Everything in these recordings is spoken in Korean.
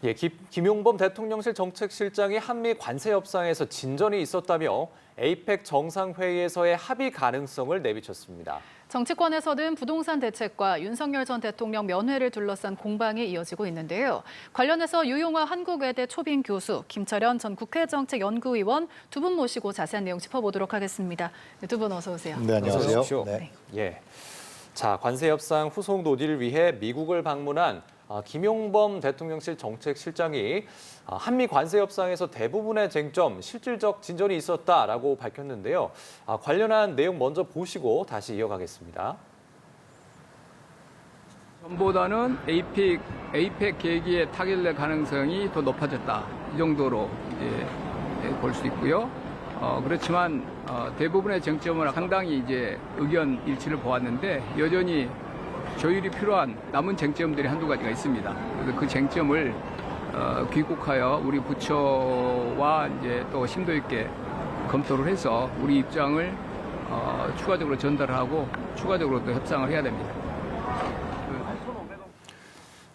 예, 김용범 대통령실 정책실장이 한미 관세 협상에서 진전이 있었다며 에이펙 정상회의에서의 합의 가능성을 내비쳤습니다. 정치권에서는 부동산 대책과 윤석열 전 대통령 면회를 둘러싼 공방이 이어지고 있는데요. 관련해서 유용화 한국외대 초빙 교수, 김철현 전 국회정책연구위원 두 분 모시고 자세한 내용 짚어보도록 하겠습니다. 두 분 어서 오세요. 네, 안녕하세요. 네. 예. 자, 관세 협상 후속 논의를 위해 미국을 방문한 김용범 대통령실 정책실장이 한미 관세 협상에서 대부분의 쟁점, 실질적 진전이 있었다라고 밝혔는데요. 관련한 내용 먼저 보시고 다시 이어가겠습니다. 전보다는 에이펙 계기의 타결될 가능성이 더 높아졌다. 이 정도로 볼 수 있고요. 그렇지만 대부분의 쟁점은 상당히 이제 의견 일치를 보았는데 여전히 조율이 필요한 남은 쟁점들이 한두 가지가 있습니다. 그래서 그 쟁점을 귀국하여 우리 부처와 이제 또 심도 있게 검토를 해서 우리 입장을 추가적으로 전달하고 추가적으로 또 협상을 해야 됩니다.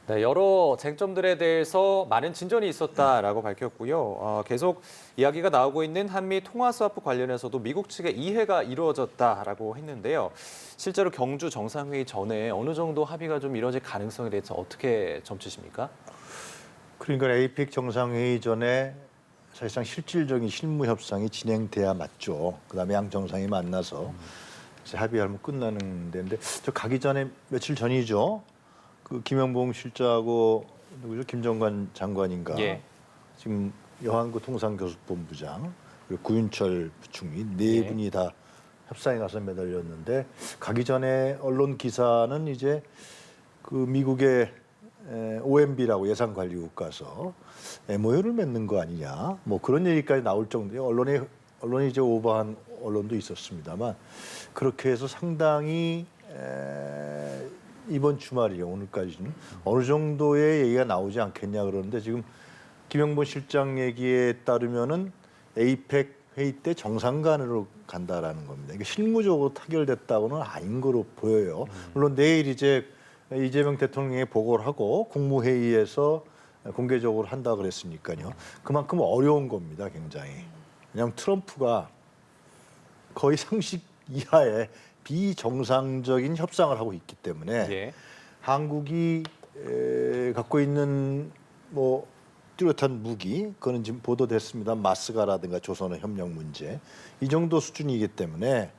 네, 여러 쟁점들에 대해서 많은 진전이 있었다라고 밝혔고요. 계속 이야기가 나오고 있는 한미 통화수합부 관련해서도 미국 측의 이해가 이루어졌다라고 했는데요. 실제로 경주 정상회의 전에 어느 정도 합의가 좀 이루어질 가능성에 대해서 어떻게 점치십니까? 그러니까 에이펙 정상회의 전에 사실상 실질적인 실무 협상이 진행돼야 맞죠. 그다음에 양 정상이 만나서 이제 합의하면 끝나는 데인데 저 가기 전에 며칠 전이죠. 그 김영봉 실장하고 누구죠? 김정관 장관인가? 예. 지금 여한구 통상교섭본부장 그리고 구윤철 부총리 네 예. 분이 다 협상에 가서 매달렸는데 가기 전에 언론 기사는 이제 그 미국의 OMB라고 예산관리국 가서 MOU를 맺는 거 아니냐 뭐 그런 얘기까지 나올 정도예요. 언론이 이제 오버한 언론도 있었습니다만 그렇게 해서 상당히 이번 주말이요 오늘까지는 어느 정도의 얘기가 나오지 않겠냐 그러는데 지금 김영범 실장 얘기에 따르면은 에이펙 회의 때 정상간으로 간다라는 겁니다. 이게 실무적으로 타결됐다고는 아닌 거로 보여요. 물론 내일 이제 이재명 대통령에 보고를 하고 국무회의에서 공개적으로 한다 그랬으니까요. 그만큼 어려운 겁니다, 굉장히. 왜냐하면 트럼프가 거의 상식 이하의 비정상적인 협상을 하고 있기 때문에 예. 한국이 갖고 있는 뭐 뚜렷한 무기, 그거는 지금 보도됐습니다. 마스가라든가 조선의 협력 문제 이 정도 수준이기 때문에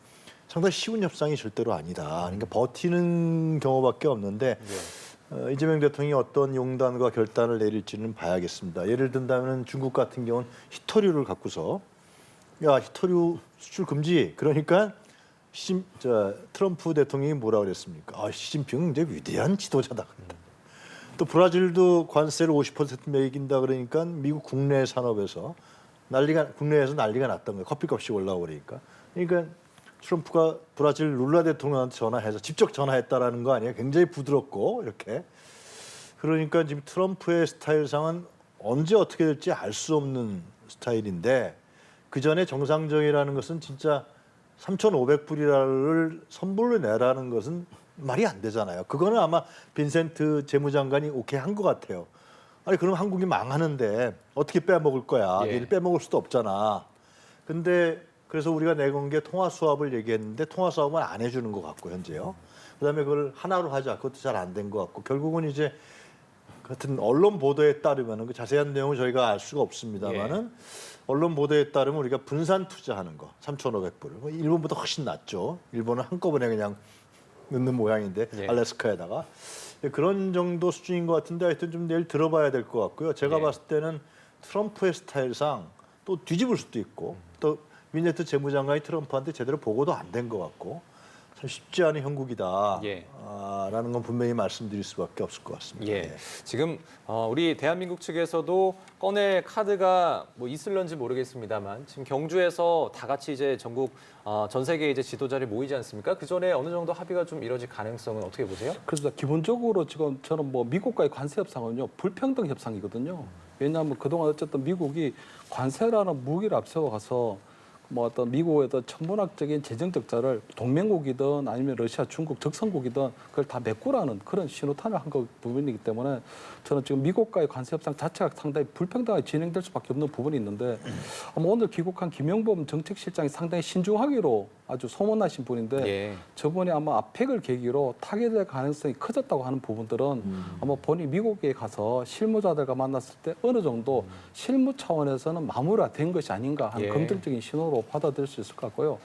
상당히 쉬운 협상이 절대로 아니다. 그러니까 버티는 경우밖에 없는데 이재명 대통령이 어떤 용단과 결단을 내릴지는 봐야겠습니다. 예를 든다면 중국 같은 경우는 히토류를 갖고서 야 히토류 수출 금지 그러니까 트럼프 대통령이 뭐라 그랬습니까? 시진핑은 이제 위대한 지도자다. 또 브라질도 관세를 50% 매긴다 그러니까 미국 국내 산업에서 국내에서 난리가 났던 거예요. 커피값이 올라오고 그러니까. 그러니까 트럼프가 브라질 룰라 대통령한테 전화해서 직접 전화했다라는 거 아니에요? 굉장히 부드럽고 이렇게. 그러니까 지금 트럼프의 스타일상은 언제 어떻게 될지 알 수 없는 스타일인데 그 전에 정상적이라는 것은 진짜 3,500불이라를 선불로 내라는 것은 말이 안 되잖아요. 그거는 아마 빈센트 재무장관이 오케이 한 것 같아요. 아니 그럼 한국이 망하는데 어떻게 빼먹을 거야. 예. 얘를 빼먹을 수도 없잖아. 근데 그래서 우리가 내건 게 통화수합을 얘기했는데 통화수합은 안 해주는 것 같고 현재요. 그다음에 그걸 하나로 하자. 그것도 잘 안 된 것 같고 결국은 이제 같은 언론 보도에 따르면 그 자세한 내용을 저희가 알 수가 없습니다만은 언론 보도에 따르면 우리가 분산 투자하는 거 3,500불. 일본보다 훨씬 낫죠. 일본은 한꺼번에 그냥 넣는 모양인데 알래스카에다가 그런 정도 수준인 것 같은데 하여튼 좀 내일 들어봐야 될 것 같고요. 제가 봤을 때는 트럼프의 스타일상 또 뒤집을 수도 있고 또 윈네트 재무장관이 트럼프한테 제대로 보고도 안 된 것 같고 참 쉽지 않은 형국이다. 라는 건 분명히 말씀드릴 수밖에 없을 것 같습니다. 예. 지금 우리 대한민국 측에서도 꺼낼 카드가 뭐 있을런지 모르겠습니다만 지금 경주에서 다 같이 이제 전국 전 세계 이제 지도자를 모이지 않습니까? 그 전에 어느 정도 합의가 좀 이뤄질 가능성은 어떻게 보세요? 그렇습니다. 기본적으로 지금 저는 뭐 미국과의 관세 협상은요 불평등 협상이거든요. 왜냐하면 그동안 어쨌든 미국이 관세라는 무기를 앞세워 가서 뭐 어떤 미국의 어떤 천문학적인 재정 적자를 동맹국이든 아니면 러시아, 중국, 적성국이든 그걸 다 메꾸라는 그런 신호탄을 한 것 부분이기 때문에 저는 지금 미국과의 관세 협상 자체가 상당히 불평등하게 진행될 수밖에 없는 부분이 있는데 아마 오늘 귀국한 김영범 정책실장이 상당히 신중하기로 아주 소문나신 분인데 예. 저번에 아마 아펙을 계기로 타결될 가능성이 커졌다고 하는 부분들은 아마 본인이 미국에 가서 실무자들과 만났을 때 어느 정도 실무 차원에서는 마무리가 된 것이 아닌가 하는 예. 긍정적인 신호로 받아들일 수 있을 것 같고요.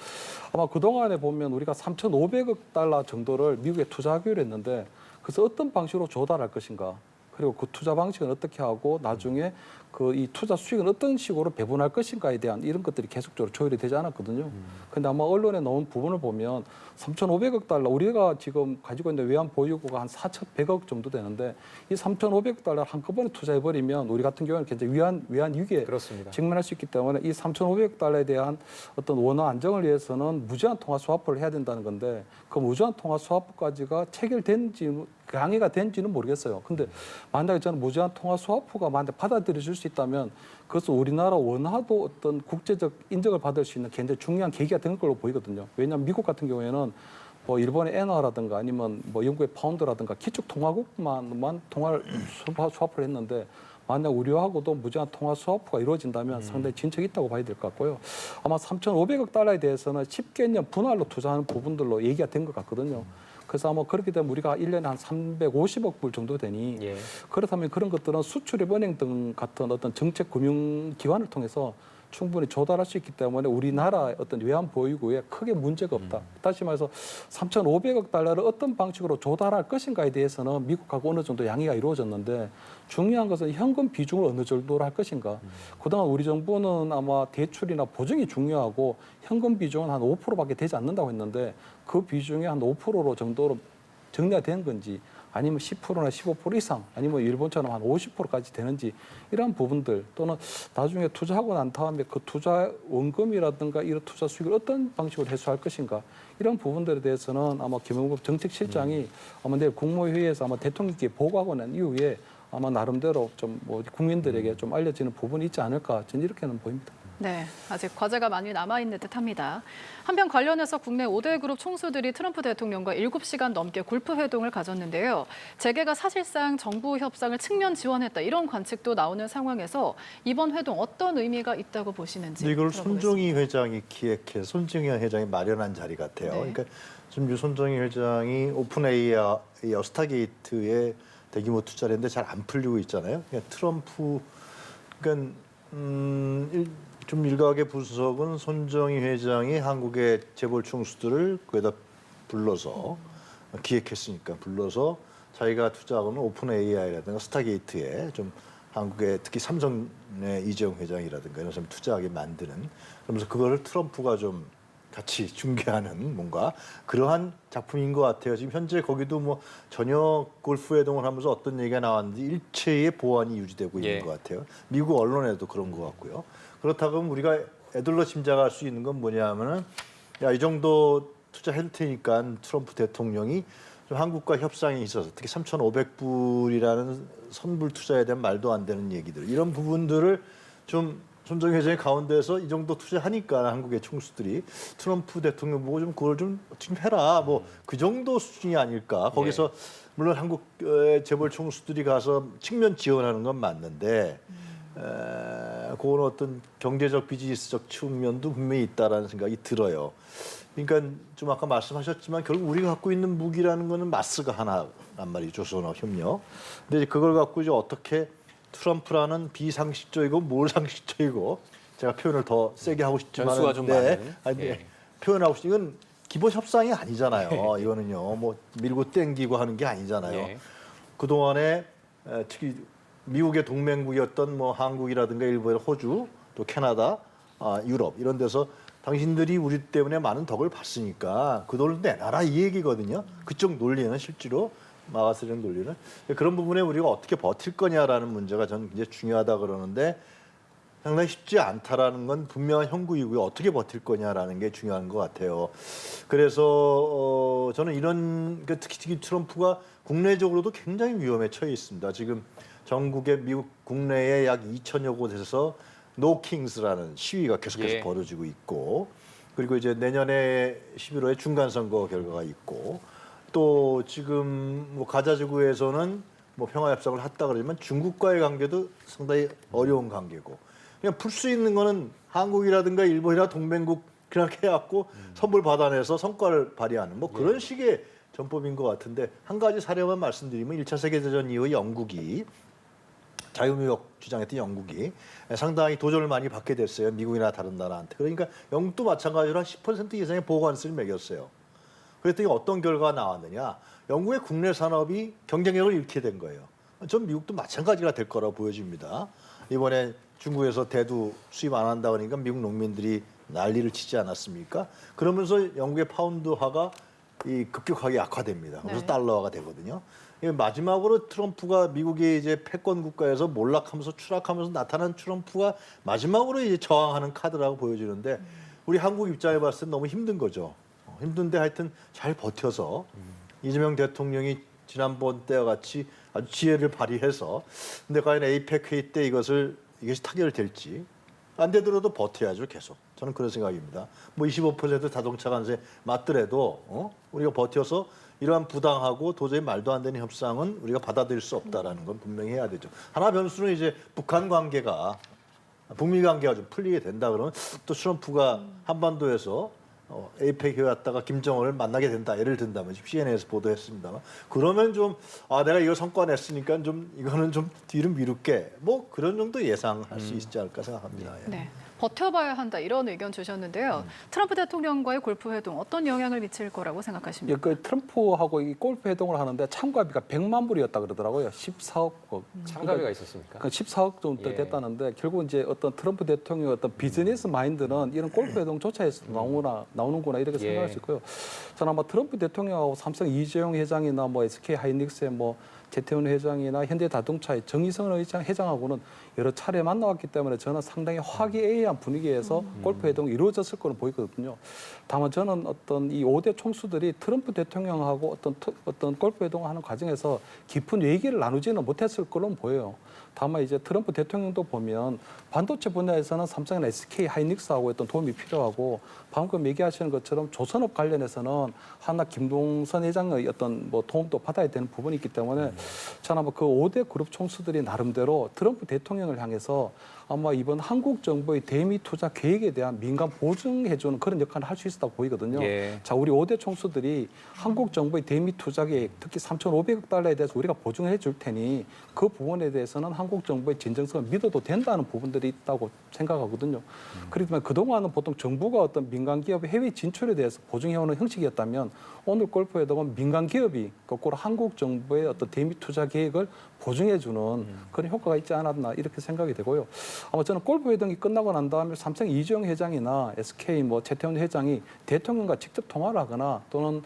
아마 그동안에 보면 우리가 3,500억 달러 정도를 미국에 투자하기로 했는데 그래서 어떤 방식으로 조달할 것인가 그리고 그 투자 방식은 어떻게 하고 나중에 그 이 투자 수익은 어떤 식으로 배분할 것인가에 대한 이런 것들이 계속적으로 조율이 되지 않았거든요. 근데 아마 언론에 나온 부분을 보면 3,500억 달러 우리가 지금 가지고 있는 외환 보유고가 한 4,100억 정도 되는데 이 3,500억 달러를 한꺼번에 투자해버리면 우리 같은 경우는 굉장히 외환 위기에 그렇습니다. 직면할 수 있기 때문에 이 3,500억 달러에 대한 어떤 원화 안정을 위해서는 무제한 통화 스와프를 해야 된다는 건데 그 무제한 통화 스와프까지가 체결된지 강의가 된지는 모르겠어요. 근데 만약에 저는 무제한 통화 스와프가 만약 받아들여질 수 있다면 그것은 우리나라 원화도 어떤 국제적 인정을 받을 수 있는 굉장히 중요한 계기가 된 걸로 보이거든요. 왜냐하면 미국 같은 경우에는 뭐 일본의 엔화라든가 아니면 뭐 영국의 파운드라든가 기축 통화국만만 통화를 스와프를 했는데 만약 우리하고도 무제한 통화 스와프가 이루어진다면 상당히 진척이 있다고 봐야 될 것 같고요. 아마 3,500억 달러에 대해서는 10개년 분할로 투자하는 부분들로 얘기가 된 것 같거든요. 그래서 아마 그렇게 되면 우리가 1년에 한 350억 불 정도 되니 예. 그렇다면 그런 것들은 수출입은행 등 같은 어떤 정책 금융 기관을 통해서 충분히 조달할 수 있기 때문에 우리나라의 어떤 외환 보유고에 크게 문제가 없다. 다시 말해서 3,500억 달러를 어떤 방식으로 조달할 것인가에 대해서는 미국하고 어느 정도 양해가 이루어졌는데 중요한 것은 현금 비중을 어느 정도로 할 것인가. 그동안 우리 정부는 아마 대출이나 보증이 중요하고 현금 비중은 한 5%밖에 되지 않는다고 했는데 그 비중이 한 5% 정도로 정리가 된 건지 아니면 10%나 15% 이상 아니면 일본처럼 한 50%까지 되는지 이런 부분들 또는 나중에 투자하고 난 다음에 그 투자 원금이라든가 이런 투자 수익을 어떤 방식으로 회수할 것인가 이런 부분들에 대해서는 아마 김영범 정책실장이 아마 내일 국무회의에서 아마 대통령께 보고하고 난 이후에 아마 나름대로 좀 뭐 국민들에게 좀 알려지는 부분이 있지 않을까 저는 이렇게는 보입니다. 네, 아직 과제가 많이 남아있는 듯합니다. 한편 관련해서 국내 5대 그룹 총수들이 트럼프 대통령과 7시간 넘게 골프 회동을 가졌는데요. 재계가 사실상 정부 협상을 측면 지원했다 이런 관측도 나오는 상황에서 이번 회동 어떤 의미가 있다고 보시는지 근데 이걸 들어보겠습니다. 손정희 회장이 기획해 손정희 회장이 마련한 자리 같아요. 네. 그러니까 지금 손정희 회장이 오픈 AI와 스타게이트에 대규모 투자를 했는데 잘 안 풀리고 있잖아요. 그러니까 트럼프 그러니까 좀 일각의 분석은 손정희 회장이 한국의 재벌 총수들을 거기다 불러서 기획했으니까 불러서 자기가 투자하고는 오픈 AI라든가 스타게이트에 좀 한국의 특히 삼성의 이재용 회장이라든가 이런 사람 투자하게 만드는 그러면서 그거를 트럼프가 좀 같이 중개하는 뭔가 그러한 작품인 것 같아요. 지금 현재 거기도 뭐 저녁 골프 회동을 하면서 어떤 얘기가 나왔는지 일체의 보안이 유지되고 있는 예. 것 같아요. 미국 언론에도 그런 것 같고요. 그렇다고 하면 우리가 애들러 짐작할 수 있는 건 뭐냐면은 야, 이 정도 투자할 테니까 트럼프 대통령이 좀 한국과 협상에 있어서 특히 3,500불이라는 선불 투자에 대한 말도 안 되는 얘기들 이런 부분들을 좀 손정희 회장이 가운데에서 이 정도 투자하니까 한국의 총수들이 트럼프 대통령 보고 좀 그걸 좀 해라 뭐 그 정도 수준이 아닐까 거기서 물론 한국 재벌 총수들이 가서 측면 지원하는 건 맞는데 그건 어떤 경제적 비즈니스적 측면도 분명히 있다라는 생각이 들어요. 그러니까 좀 아까 말씀하셨지만 결국 우리가 갖고 있는 무기라는 거는 마스가 하나란 말이죠. 조선업 협력. 근데 그걸 갖고 이제 어떻게 트럼프라는 비상식적이고 몰상식적이고 제가 표현을 더 세게 하고 싶지만 변수가 좀 많은. 아니, 표현하고 싶 이건 기본 협상이 아니잖아요. 이거는요. 뭐 밀고 땡기고 하는 게 아니잖아요. 예. 그동안에 특히 미국의 동맹국이었던 뭐 한국이라든가 일본, 호주, 또 캐나다, 유럽 이런 데서 당신들이 우리 때문에 많은 덕을 봤으니까 그 돈을 내놔라 이 얘기거든요. 그쪽 논리는 실제로 마가스령 논리는 그런 부분에 우리가 어떻게 버틸 거냐라는 문제가 저는 굉장히 중요하다 그러는데 상당히 쉽지 않다라는 건 분명한 형국이고요. 어떻게 버틸 거냐라는 게 중요한 것 같아요. 그래서 저는 이런 특히 트럼프가 국내적으로도 굉장히 위험에 처해 있습니다. 지금 전국의 미국 국내에 약 2천여 곳에서 노 킹스라는 시위가 계속해서 예. 벌어지고 있고 그리고 이제 내년에 11월에 중간 선거 결과가 있고 또 지금 뭐 가자 지구에서는 뭐 평화 협상을 했다 그러지만 중국과의 관계도 상당히 어려운 관계고 그냥 풀 수 있는 거는 한국이라든가 일본이나 동맹국 그냥 해갖고 선물 받아내서 성과를 발휘하는 뭐 그런 식의 전법인 것 같은데 한 가지 사례만 말씀드리면 1차 세계대전 이후 영국이 자유무역 주장했던 영국이 상당히 도전을 많이 받게 됐어요. 미국이나 다른 나라한테. 그러니까 영국도 마찬가지로 한 10% 이상의 보관세를 매겼어요. 그랬더니 어떤 결과가 나왔느냐. 영국의 국내 산업이 경쟁력을 잃게 된 거예요. 전 미국도 마찬가지가 될 거라고 보여집니다. 이번에 중국에서 대두 수입 안 한다 그러니까 미국 농민들이 난리를 치지 않았습니까? 그러면서 영국의 파운드화가 급격하게 약화됩니다. 그래서 네. 달러화가 되거든요. 마지막으로 트럼프가 미국이 이제 패권 국가에서 몰락하면서 추락하면서 나타난 트럼프가 마지막으로 이제 저항하는 카드라고 보여지는데 우리 한국 입장에 봤을 때 너무 힘든 거죠. 힘든데 하여튼 잘 버텨서 이재명 대통령이 지난번 때와 같이 아주 지혜를 발휘해서 근데 과연 에이펙 회의 때 이것이 타결될지 안 되더라도 버텨야죠 계속. 저는 그런 생각입니다. 뭐 25% 자동차 관세 맞더라도 우리가 버텨서 이러한 부당하고 도저히 말도 안 되는 협상은 우리가 받아들일 수 없다라는 건 분명히 해야 되죠. 하나 변수는 이제 북한 관계가 북미 관계가 좀 풀리게 된다 그러면 또 트럼프가 한반도에서 에이펙 회의 왔다가 김정은을 만나게 된다. 예를 든다면 지금 CNN에서 보도했습니다만 그러면 좀 내가 이거 성과 냈으니까 좀 이거는 좀 뒤로 미룰게 뭐 그런 정도 예상할 수 있지 않을까 생각합니다. 예. 네. 버텨봐야 한다 이런 의견 주셨는데요. 트럼프 대통령과의 골프 회동 어떤 영향을 미칠 거라고 생각하십니까? 그 트럼프하고 이 골프 회동을 하는데 참가비가 100만 불이었다 그러더라고요. 14억. 참가비가 있었습니까? 14억 정도 예. 됐다는데 결국 이제 어떤 트럼프 대통령의 어떤 비즈니스 마인드는 이런 골프 회동조차에서 나오는구나 이렇게 생각할 수 있고요. 저는 아마 트럼프 대통령하고 삼성 이재용 회장이나 뭐 SK 하이닉스의 뭐 재태원 회장이나 현대자동차의 정의선 회장하고는 여러 차례 만나왔기 때문에 저는 상당히 화기애애한 분위기에서 골프 회동이 이루어졌을 거로 보이거든요. 다만 저는 어떤 이 5대 총수들이 트럼프 대통령하고 어떤 골프 회동을 하는 과정에서 깊은 얘기를 나누지는 못했을 거로 보여요. 다만 이제 트럼프 대통령도 보면 반도체 분야에서는 삼성이나 SK 하이닉스하고 어떤 도움이 필요하고 방금 얘기하시는 것처럼 조선업 관련해서는 하나 김동선 회장의 어떤 뭐 도움도 받아야 되는 부분이 있기 때문에 저는 아마 그 5대 그룹 총수들이 나름대로 트럼프 대통령을 향해서 아마 이번 한국 정부의 대미 투자 계획에 대한 민감 보증해주는 그런 역할을 할 수 있었다고 보이거든요. 예. 자, 우리 5대 총수들이 한국 정부의 대미 투자 계획, 특히 3,500억 달러에 대해서 우리가 보증해 줄 테니 그 부분에 대해서는 한국 정부의 진정성을 믿어도 된다는 부분들이 있다고 생각하거든요. 그렇지만 그동안은 보통 정부가 어떤 민간 기업의 해외 진출에 대해서 보증해오는 형식이었다면 오늘 골프 회동은 민간 기업이 거꾸로 한국 정부의 어떤 대미 투자 계획을 보증해주는 그런 효과가 있지 않았나 이렇게 생각이 되고요. 아마 저는 골프 회동이 끝나고 난 다음에 삼성 이재용 회장이나 SK 뭐 최태원 회장이 대통령과 직접 통화를 하거나 또는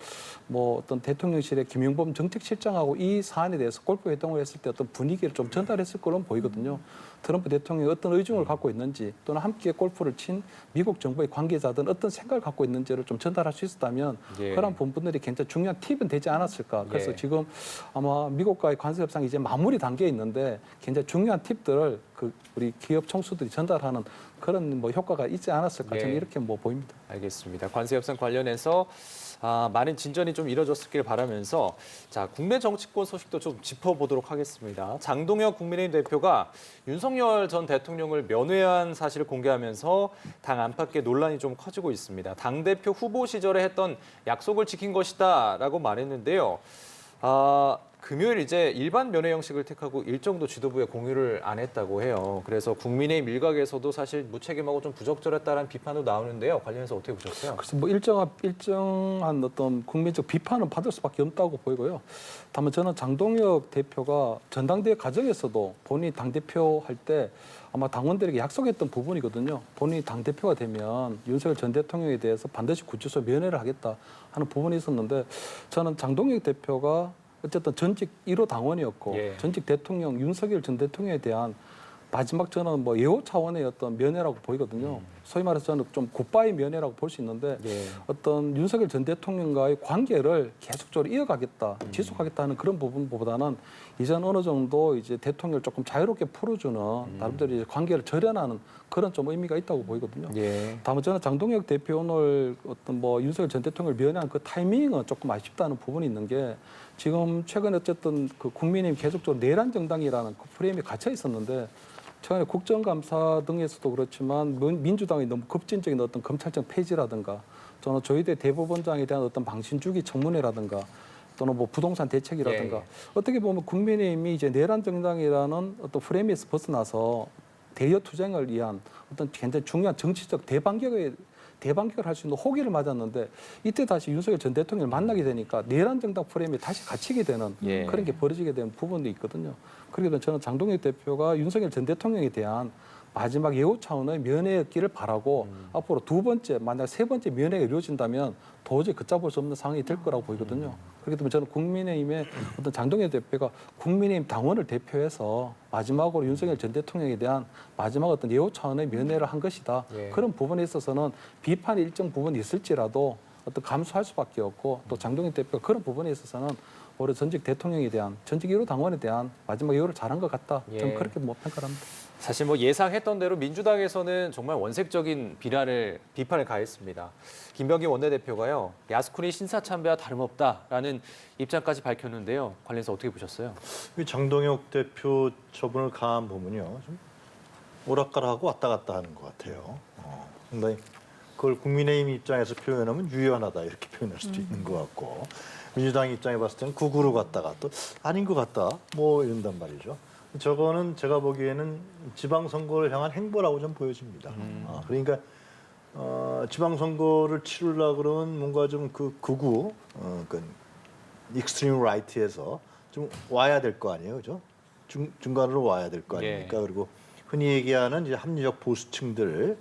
뭐 어떤 대통령실의 김용범 정책실장하고 이 사안에 대해서 골프 회동을 했을 때 어떤 분위기를 좀 전달했을 거로 보이거든요. 트럼프 대통령이 어떤 의중을 갖고 있는지 또는 함께 골프를 친 미국 정부의 관계자들은 어떤 생각을 갖고 있는지를 좀 전달할 수 있었다면 예. 그런 부분들이 굉장히 중요한 팁은 되지 않았을까. 그래서 예. 지금 아마 미국과의 관세 협상이 이제 마무리 단계에 있는데 굉장히 중요한 팁들을 우리 기업 총수들이 전달하는 그런 뭐 효과가 있지 않았을까. 저는 예. 이렇게 뭐 보입니다. 알겠습니다. 관세 협상 관련해서 많은 진전이 좀 이뤄졌길 바라면서 자, 국내 정치권 소식도 좀 짚어보도록 하겠습니다. 장동혁 국민의힘 대표가 윤석열 전 대통령을 면회한 사실을 공개하면서 당 안팎의 논란이 좀 커지고 있습니다. 당대표 후보 시절에 했던 약속을 지킨 것이다라고 말했는데요. 금요일 이제 일반 면회 형식을 택하고 일정도 지도부에 공유를 안 했다고 해요. 그래서 국민의힘 일각에서도 사실 무책임하고 좀 부적절했다는 비판도 나오는데요. 관련해서 어떻게 보셨어요? 그래서 뭐 일정한 어떤 국민적 비판을 받을 수밖에 없다고 보이고요. 다만 저는 장동혁 대표가 전당대회 과정에서도 본인이 당대표 할 때 아마 당원들에게 약속했던 부분이거든요. 본인이 당대표가 되면 윤석열 전 대통령에 대해서 반드시 구치소 면회를 하겠다 하는 부분이 있었는데 저는 장동혁 대표가 어쨌든 전직 1호 당원이었고 예. 전직 대통령 윤석열 전 대통령에 대한 마지막 저는 뭐 예호 차원의 어떤 면회라고 보이거든요. 소위 말해서 저는 좀 굿바이 면회라고 볼 수 있는데 예. 어떤 윤석열 전 대통령과의 관계를 계속적으로 이어가겠다, 지속하겠다는 그런 부분보다는 이전 어느 정도 이제 대통령을 조금 자유롭게 풀어주는 나름대로 이제 관계를 절연하는 그런 좀 의미가 있다고 보이거든요. 예. 다만 저는 장동혁 대표 오늘 어떤 뭐 윤석열 전 대통령을 면회한 그 타이밍은 조금 아쉽다는 부분이 있는 게 지금 최근에 어쨌든 그 국민의힘 계속적으로 내란 정당이라는 그 프레임에 갇혀 있었는데 최근에 국정감사 등에서도 그렇지만 민주당이 너무 급진적인 어떤 검찰청 폐지라든가 저는 저희대 대법원장에 대한 어떤 방신주기 청문회라든가 또는 뭐 부동산 대책이라든가 예. 어떻게 보면 국민의힘이 이제 내란 정당이라는 어떤 프레임에서 벗어나서 대여 투쟁을 위한 어떤 굉장히 중요한 정치적 대반격을 할 수 있는 호기를 맞았는데 이때 다시 윤석열 전 대통령을 만나게 되니까 내란 정당 프레임에 다시 갇히게 되는 예. 그런 게 벌어지게 되는 부분도 있거든요. 그렇기 때문에 저는 장동혁 대표가 윤석열 전 대통령에 대한 마지막 예우 차원의 면회였기를 바라고 앞으로 두 번째, 만약 세 번째 면회가 이루어진다면 도저히 걷잡을 수 없는 상황이 될 거라고 보이거든요. 그렇기 때문에 저는 국민의힘의 어떤 장동혁 대표가 국민의힘 당원을 대표해서 마지막으로 윤석열 전 대통령에 대한 마지막 어떤 예우 차원의 면회를 한 것이다. 예. 그런 부분에 있어서는 비판이 일정 부분 있을지라도 어떤 감수할 수밖에 없고 또 장동혁 대표가 그런 부분에 있어서는 올해 전직 대통령에 대한 전직 1호 당원에 대한 마지막 예우를 잘한 것 같다. 예. 저는 그렇게 못 평가합니다. 사실 뭐 예상했던 대로 민주당에서는 정말 원색적인 비판을 가했습니다. 김병기 원내대표가요, 야스쿠니 신사참배와 다름없다라는 입장까지 밝혔는데요. 관련해서 어떻게 보셨어요? 이 장동혁 대표 처분을 가만 보면요, 좀 오락가락하고 왔다 갔다 하는 것 같아요. 상당히 그걸 국민의힘 입장에서 표현하면 유연하다 이렇게 표현할 수도 있는 것 같고, 민주당 입장에 봤을 때는 극으로 갔다가 또 아닌 것 같다 뭐 이런단 말이죠. 저거는 제가 보기에는 지방선거를 향한 행보라고 좀 보여집니다. 그러니까 지방선거를 치르려고 그러면 뭔가 좀 그 극우, 그 익스트림 라이트에서 좀 와야 될 거 아니에요, 그죠? 중간으로 와야 될 거 아닙니까? 예. 그리고 흔히 얘기하는 이제 합리적 보수층들,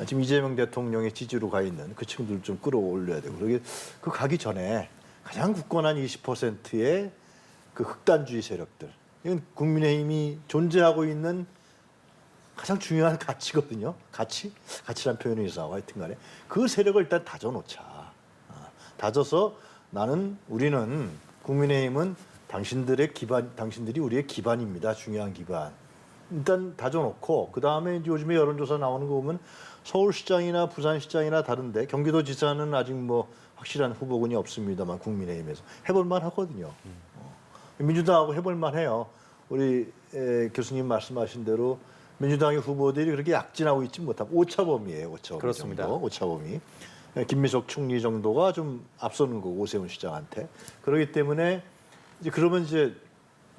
지금 이재명 대통령의 지지로 가 있는 그 층들을 좀 끌어올려야 되고, 그게 그 가기 전에 가장 굳건한 20%의 그 극단주의 세력들, 이건 국민의힘이 존재하고 있는 가장 중요한 가치거든요. 가치란 표현이 이상하고 하여튼간에 그 세력을 일단 다져놓자. 다져서 우리는 국민의힘은 당신들의 기반, 당신들이 우리의 기반입니다. 중요한 기반. 일단 다져놓고 그 다음에 이제 요즘에 여론조사 나오는 거 보면 서울시장이나 부산시장이나 다른데 경기도지사는 아직 뭐 확실한 후보군이 없습니다만 국민의힘에서 해볼만 하거든요. 민주당하고 해볼만 해요. 우리 교수님 말씀하신 대로 민주당의 후보들이 그렇게 약진하고 있지 못하고 오차범위예요. 오차범위 그렇습니다. 정도. 오차범위. 김미석 총리 정도가 좀 앞서는 거고 오세훈 시장한테. 그렇기 때문에 이제 그러면 이제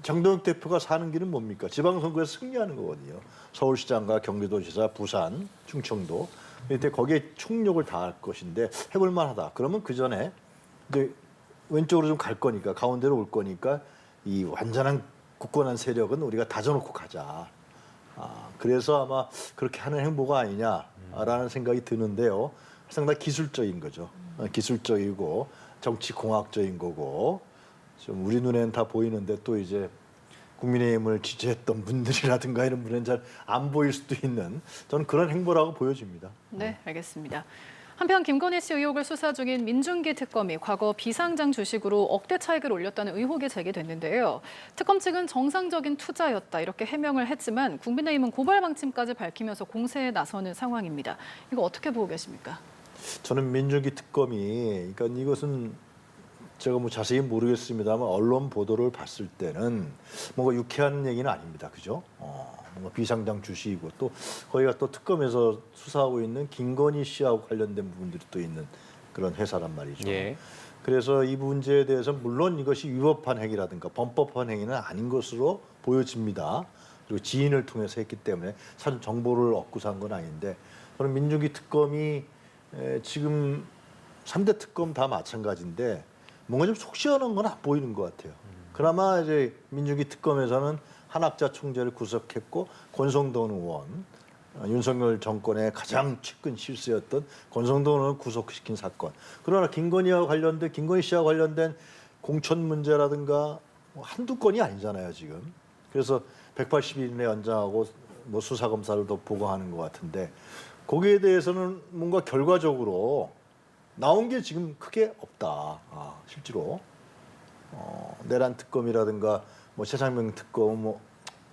장동혁 대표가 사는 길은 뭡니까? 지방선거에서 승리하는 거거든요. 서울시장과 경기도지사, 부산, 충청도. 이때 거기에 총력을 다할 것인데 해볼만하다. 그러면 그 전에 이제 왼쪽으로 좀 갈 거니까 가운데로 올 거니까 이 완전한 굳건한 세력은 우리가 다져놓고 가자. 그래서 아마 그렇게 하는 행보가 아니냐라는 생각이 드는데요. 상당히 기술적인 거죠. 기술적이고 정치공학적인 거고 좀 우리 눈에는 다 보이는데 또 이제 국민의힘을 지지했던 분들이라든가 이런 분은 잘 안 보일 수도 있는 저는 그런 행보라고 보여집니다. 네, 알겠습니다. 한편 김건희 씨 의혹을 수사 중인 민중기 특검이 과거 비상장 주식으로 억대 차익을 올렸다는 의혹이 제기됐는데요. 특검 측은 정상적인 투자였다 이렇게 해명을 했지만 국민의힘은 고발 방침까지 밝히면서 공세에 나서는 상황입니다. 이거 어떻게 보고 계십니까? 저는 민중기 특검이 그러니까 이것은 제가 뭐 자세히 모르겠습니다만 언론 보도를 봤을 때는 뭔가 유쾌한 얘기는 아닙니다. 그죠? 뭔가 비상장 주식이고 또 거기가 또 특검에서 수사하고 있는 김건희 씨하고 관련된 부분들이 또 있는 그런 회사란 말이죠. 예. 그래서 이 문제에 대해서 물론 이것이 위법한 행위라든가 범법한 행위는 아닌 것으로 보여집니다. 그리고 지인을 통해서 했기 때문에 사전 정보를 얻고서 한 건 아닌데 저는 민중기 특검이 지금 3대 특검 다 마찬가지인데 뭔가 좀 속 시원한 건 안 보이는 것 같아요. 그나마 이제 민중기 특검에서는 한학자 총재를 구속했고 권성동 의원, 윤석열 정권의 가장 최근 실세였던 권성동 의원을 구속시킨 사건. 그러나 김건희 씨와 관련된 공천 문제라든가 뭐 한두 건이 아니잖아요, 지금. 그래서 180일 이내 연장하고 뭐 수사 검사를 더 보고하는 것 같은데 거기에 대해서는 뭔가 결과적으로 나온 게 지금 크게 없다. 실제로 내란 특검이라든가 뭐 최상병 특검 뭐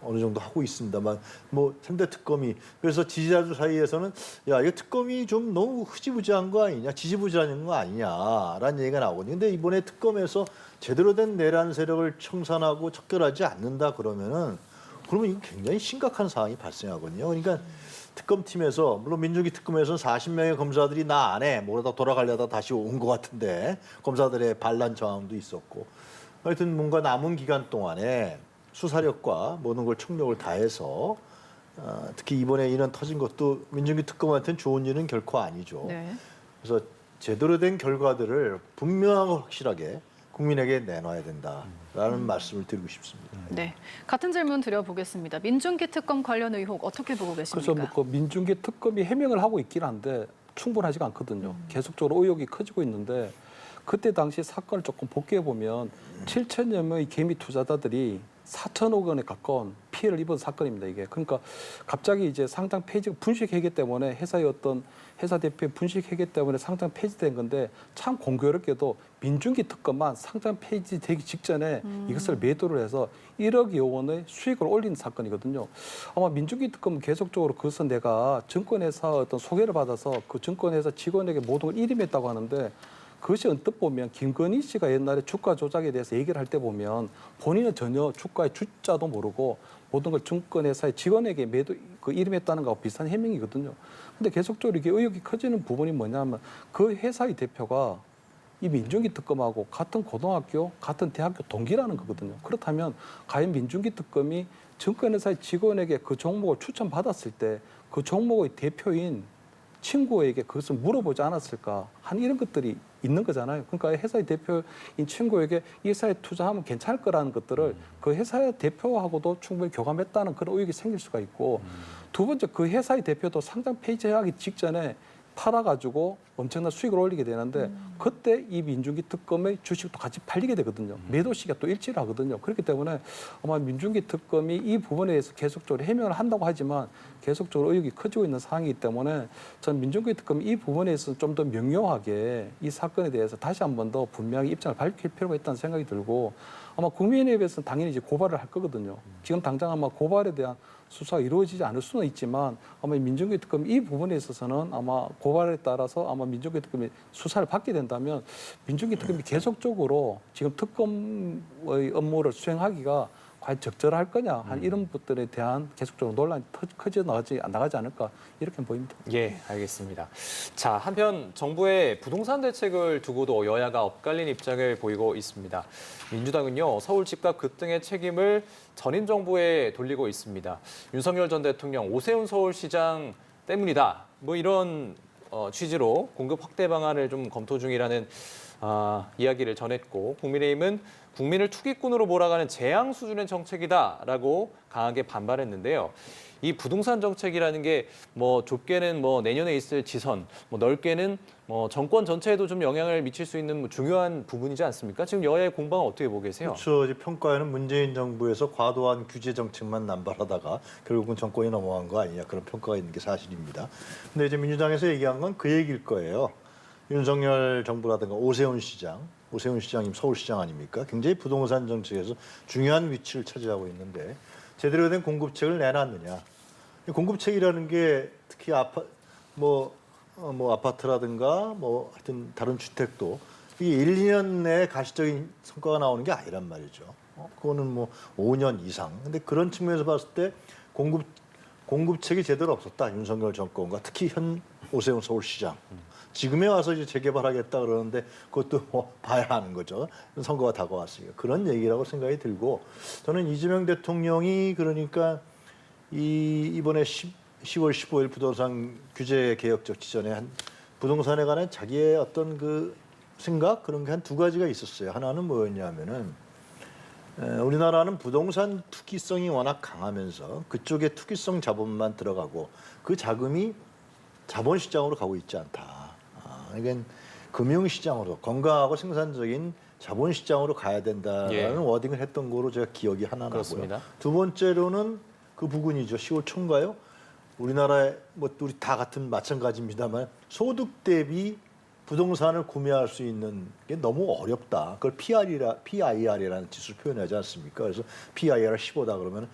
어느 정도 하고 있습니다만 뭐 3대 특검이 그래서 지지자들 사이에서는 야 이거 특검이 좀 너무 흐지부지한 거 아니냐 지지부진한 거 아니냐라는 얘기가 나오거든요. 근데 이번에 특검에서 제대로 된 내란 세력을 청산하고 척결하지 않는다 그러면 이거 굉장히 심각한 상황이 발생하거든요. 그러니까 특검팀에서 물론 민중기 특검에서는 40명의 검사들이 나 안 해 뭐라다 돌아가려다 다시 온 것 같은데 검사들의 반란 저항도 있었고 하여튼 뭔가 남은 기간 동안에 수사력과 모든 걸 총력을 다해서 특히 이번에 인원 터진 것도 민중기 특검한테는 좋은 일은 결코 아니죠. 네. 그래서 제대로 된 결과들을 분명하고 확실하게 국민에게 내놔야 된다라는 말씀을 드리고 싶습니다. 네. 같은 질문 드려보겠습니다. 민중기 특검 관련 의혹 어떻게 보고 계십니까? 그래서 뭐 그 민중기 특검이 해명을 하고 있긴 한데 충분하지가 않거든요. 계속적으로 의혹이 커지고 있는데 그때 당시 사건을 조금 복귀해 보면 7천여 명의 개미 투자자들이 4천억 원에 가까운 피해를 입은 사건입니다. 이게 그러니까 갑자기 이제 상장 폐지 분식회계 때문에 회사의 어떤 회사 대표의 분식회계 때문에 상장 폐지된 건데 참 공교롭게도 민중기 특검만 상장 폐지되기 직전에 이것을 매도를 해서 1억여 원의 수익을 올린 사건이거든요. 아마 민중기 특검은 계속적으로 그것은 내가 증권회사 어떤 소개를 받아서 그 증권회사 직원에게 모든 걸 일임했다고 하는데 그것이 언뜻 보면 김건희 씨가 옛날에 주가 조작에 대해서 얘기를 할 때 보면 본인은 전혀 주가의 주자도 모르고 모든 걸 증권회사의 직원에게 일임했다는 거하고 비슷한 해명이거든요. 근데 계속적으로 이게 의혹이 커지는 부분이 뭐냐면 그 회사의 대표가 이 민중기 특검하고 같은 고등학교, 같은 대학교 동기라는 거거든요. 그렇다면 과연 민중기 특검이 증권회사의 직원에게 그 종목을 추천받았을 때 그 종목의 대표인 친구에게 그것을 물어보지 않았을까 하는 이런 것들이 있는 거잖아요. 그러니까 회사의 대표인 친구에게 이 회사에 투자하면 괜찮을 거라는 것들을 그 회사의 대표하고도 충분히 교감했다는 그런 의혹이 생길 수가 있고 두 번째 그 회사의 대표도 상장 폐지하기 직전에 팔아가지고 엄청난 수익을 올리게 되는데 그때 이 민중기 특검의 주식도 같이 팔리게 되거든요. 매도 시기가 또 일치를 하거든요. 그렇기 때문에 아마 민중기 특검이 이 부분에 대해서 계속적으로 해명을 한다고 하지만 계속적으로 의혹이 커지고 있는 상황이기 때문에 전 민중기 특검이 이 부분에 있어서 좀 더 명료하게 이 사건에 대해서 다시 한 번 더 분명히 입장을 밝힐 필요가 있다는 생각이 들고 아마 국민의힘에서는 당연히 이제 고발을 할 거거든요. 지금 당장 아마 고발에 대한 수사가 이루어지지 않을 수는 있지만 아마 민중기 특검 이 부분에 있어서는 아마 고발에 따라서 아마 민중기 특검이 수사를 받게 된다면 민중기 특검이 계속적으로 지금 특검의 업무를 수행하기가 과연 적절할 거냐 한 이런 것들에 대한 계속적으로 논란이 커져 나가지 않을까 이렇게 보입니다. 예, 알겠습니다. 자, 한편 정부의 부동산 대책을 두고도 여야가 엇갈린 입장을 보이고 있습니다. 민주당은요, 서울 집값 급등의 책임을 전임 정부에 돌리고 있습니다. 윤석열 전 대통령, 오세훈 서울시장 때문이다. 뭐 이런 취지로 공급 확대 방안을 좀 검토 중이라는 이야기를 전했고 국민의힘은 국민을 투기꾼으로 몰아가는 재앙 수준의 정책이다라고 강하게 반발했는데요. 이 부동산 정책이라는 게 뭐 좁게는 뭐 내년에 있을 지선, 뭐 넓게는 뭐 정권 전체에도 좀 영향을 미칠 수 있는 뭐 중요한 부분이지 않습니까? 지금 여야의 공방은 어떻게 보고 계세요? 그렇죠. 이제 평가에는 문재인 정부에서 과도한 규제 정책만 남발하다가 결국은 정권이 넘어간 거 아니냐 그런 평가가 있는 게 사실입니다. 근데 이제 민주당에서 얘기한 건 그 얘기일 거예요. 윤석열 정부라든가 오세훈 시장님 서울시장 아닙니까? 굉장히 부동산 정책에서 중요한 위치를 차지하고 있는데 제대로 된 공급책을 내놨느냐? 공급책이라는 게 특히 아파트라든가 뭐 하여튼 다른 주택도 이게 1, 2년 내에 가시적인 성과가 나오는 게 아니란 말이죠. 그거는 뭐 5년 이상. 근데 그런 측면에서 봤을 때 공급책이 제대로 없었다. 윤석열 정권과 특히 현 오세훈 서울시장. 지금에 와서 이제 재개발하겠다 그러는데 그것도 뭐 봐야 하는 거죠. 선거가 다가왔으니까. 그런 얘기라고 생각이 들고 저는 이재명 대통령이 그러니까 이번에 10월 15일 부동산 규제 개혁적 지전에 한 부동산에 관한 자기의 어떤 그 생각 그런 게 한 두 가지가 있었어요. 하나는 뭐였냐면은 우리나라는 부동산 투기성이 워낙 강하면서 그쪽에 투기성 자본만 들어가고 그 자금이 자본시장으로 가고 있지 않다. 그러니까 금융시장으로 건강하고 생산적인 자본시장으로 가야 된다라는 워딩을 했던 거로 제가 기억이 하나 나고요. 그렇습니다. 두 번째로는 그 부분이죠. 10월 초인가요? 우리나라에 뭐 우리 다 같은 마찬가지입니다만 소득 대비 부동산을 구매할 수 있는 게 너무 어렵다. 그걸 PIR이라는 지수를 표현하지 않습니까? 그래서 PIR 15다 그러면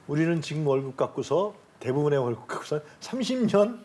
우리는 지금 월급 갖고서 대부분의 월급 갖고서 30년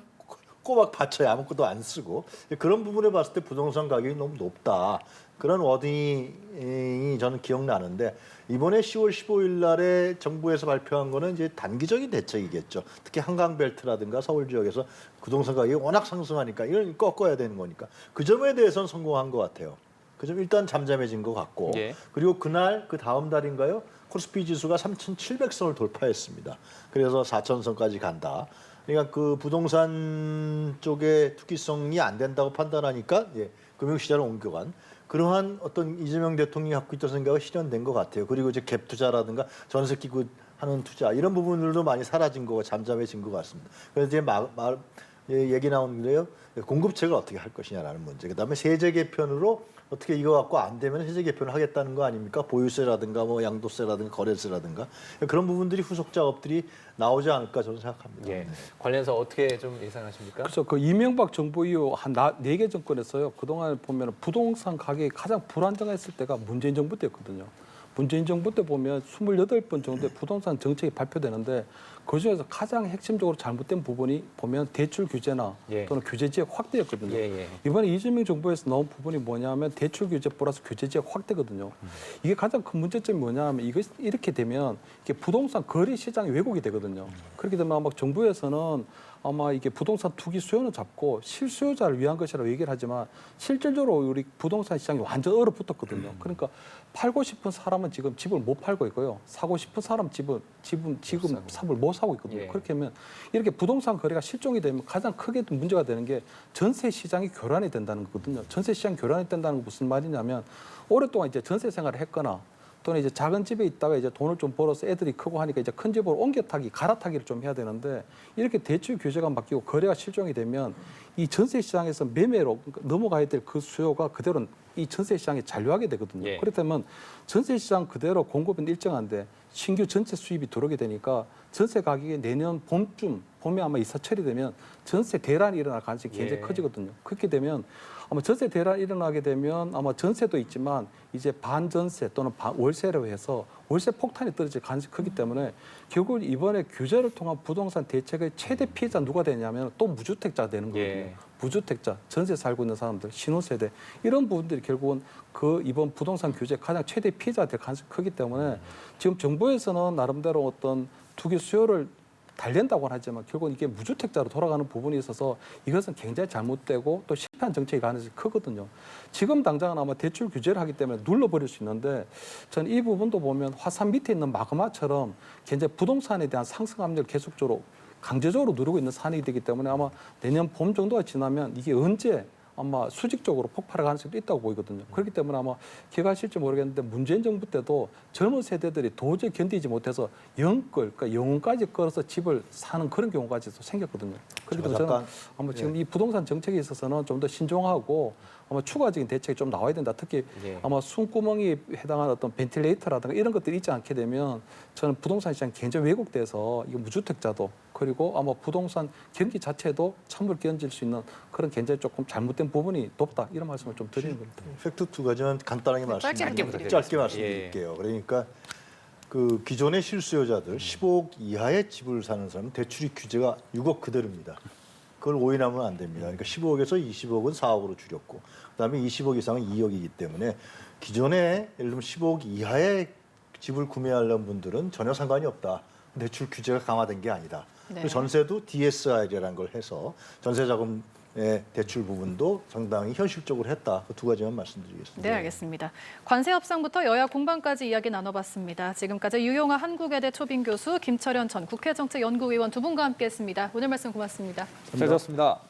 꼬박 받쳐야 아무것도 안 쓰고 그런 부분에 봤을 때 부동산 가격이 너무 높다. 그런 워딩이 저는 기억나는데 이번에 10월 15일 날에 정부에서 발표한 거는 이제 단기적인 대책이겠죠. 특히 한강벨트라든가 서울 지역에서 부동산 가격이 워낙 상승하니까 이걸 꺾어야 되는 거니까 그 점에 대해서는 성공한 것 같아요. 그 점 일단 잠잠해진 것 같고 예. 그리고 그날 그 다음 달인가요? 코스피 지수가 3,700선을 돌파했습니다. 그래서 4,000선까지 간다. 그러니까 그 부동산 쪽의 투기성이 안 된다고 판단하니까 금융시장을 옮겨간 그러한 어떤 이재명 대통령이 갖고 있던 생각이 실현된 것 같아요. 그리고 이제 갭 투자라든가 전세 끼고 하는 투자 이런 부분들도 많이 사라진 거고 잠잠해진 것 같습니다. 그래서 이제 얘기 나오는데요. 공급책을 어떻게 할 것이냐라는 문제. 그다음에 세제 개편으로 어떻게 이거 갖고 안 되면 세제 개편을 하겠다는 거 아닙니까? 보유세라든가 뭐 양도세라든가 거래세라든가 그런 부분들이 후속 작업들이 나오지 않을까 저는 생각합니다. 예. 관련해서 어떻게 좀 예상하십니까? 그래서 그 이명박 정부 이후 한 4개 정권에서요. 그동안 보면 부동산 가격이 가장 불안정했을 때가 문재인 정부 때였거든요. 문재인 정부 때 보면 28번 정도의 부동산 정책이 발표되는데 그중에서 가장 핵심적으로 잘못된 부분이 보면 대출 규제나 예. 또는 규제 지역 확대였거든요. 예. 이번에 이재명 정부에서 나온 부분이 뭐냐면 대출 규제 플러스 규제 지역 확대거든요. 이게 가장 큰 문제점이 뭐냐면 이렇게 되면 이게 부동산 거래 시장이 왜곡이 되거든요. 그렇게 되면 아마 정부에서는 아마 이게 부동산 투기 수요는 잡고 실수요자를 위한 것이라고 얘기를 하지만 실질적으로 우리 부동산 시장이 완전 얼어붙었거든요. 그러니까 팔고 싶은 사람은 지금 집을 못 팔고 있고요. 사고 싶은 사람 집은 지금 삽을 못 사고 있거든요. 예. 그렇게 하면 이렇게 부동산 거래가 실종이 되면 가장 크게 문제가 되는 게 전세 시장이 교란이 된다는 거거든요. 전세 시장 교란이 된다는 건 무슨 말이냐면 오랫동안 이제 전세 생활을 했거나 또는 이제 작은 집에 있다가 이제 돈을 좀 벌어서 애들이 크고 하니까 이제 큰 집으로 갈아타기를 좀 해야 되는데 이렇게 대출 규제가 바뀌고 거래가 실종이 되면 이 전세 시장에서 매매로 넘어가야 될 그 수요가 그대로 이 전세 시장에 잔류하게 되거든요. 예. 그렇다면 전세 시장 그대로 공급은 일정한데 신규 전세 수입이 들어오게 되니까 전세 가격이 내년 봄에 아마 이사 처리되면 전세 대란이 일어날 가능성이 굉장히 예. 커지거든요. 그렇게 되면 아마 전세 대란이 일어나게 되면 아마 전세도 있지만 이제 반전세 또는 월세로 해서 월세 폭탄이 떨어질 가능성이 크기 때문에 결국 이번에 규제를 통한 부동산 대책의 최대 피해자 누가 되냐면 또 무주택자가 되는 거거든요. 예. 무주택자, 전세 살고 있는 사람들, 신혼세대 이런 부분들이 결국은 그 이번 부동산 규제 가장 최대 피해자가 될 가능성이 크기 때문에 지금 정부에서는 나름대로 어떤 투기 수요를 달랜다고는 하지만 결국은 이게 무주택자로 돌아가는 부분이 있어서 이것은 굉장히 잘못되고 또 실패한 정책이 가능성이 크거든요. 지금 당장은 아마 대출 규제를 하기 때문에 눌러버릴 수 있는데 저는 이 부분도 보면 화산 밑에 있는 마그마처럼 굉장히 부동산에 대한 상승 압력을 계속적으로 강제적으로 누르고 있는 산이 되기 때문에 아마 내년 봄 정도가 지나면 이게 언제 아마 수직적으로 폭발할 가능성도 있다고 보이거든요. 그렇기 때문에 아마 기억하실지 모르겠는데 문재인 정부 때도 젊은 세대들이 도저히 견디지 못해서 그러니까 영혼까지 걸어서 집을 사는 그런 경우까지도 생겼거든요. 그렇기 때문에 저는 아마 지금 이 부동산 정책에 있어서는 좀 더 신중하고 아마 추가적인 대책이 좀 나와야 된다. 특히 예. 아마 숨구멍이 해당하는 어떤 벤틸레이터라든가 이런 것들이 있지 않게 되면 저는 부동산 시장이 굉장히 왜곡돼서 이게 무주택자도 그리고 아마 부동산 경기 자체도 찬물 끼얹을 수 있는 그런 굉장히 조금 잘못된 부분이 높다 이런 말씀을 좀 드리는 겁니다. 팩트 두 가지만 간단하게 짧게 말씀드릴게요. 그러니까 그 기존의 실수요자들 15억 이하의 집을 사는 사람은 대출이 규제가 6억 그대로입니다. 그걸 오인하면 안 됩니다. 그러니까 15억에서 20억은 4억으로 줄였고 그다음에 20억 이상은 2억이기 때문에 기존에 예를 들면 15억 이하의 집을 구매하려는 분들은 전혀 상관이 없다. 대출 규제가 강화된 게 아니다. 네. 전세도 DSR이라는 걸 해서 전세자금의 대출 부분도 상당히 현실적으로 했다. 그 두 가지만 말씀드리겠습니다. 네, 알겠습니다. 관세 협상부터 여야 공방까지 이야기 나눠봤습니다. 지금까지 유용하 한국외대 초빙 교수, 김철현 전 국회정책연구위원 두 분과 함께했습니다. 오늘 말씀 고맙습니다. 잘 들었습니다.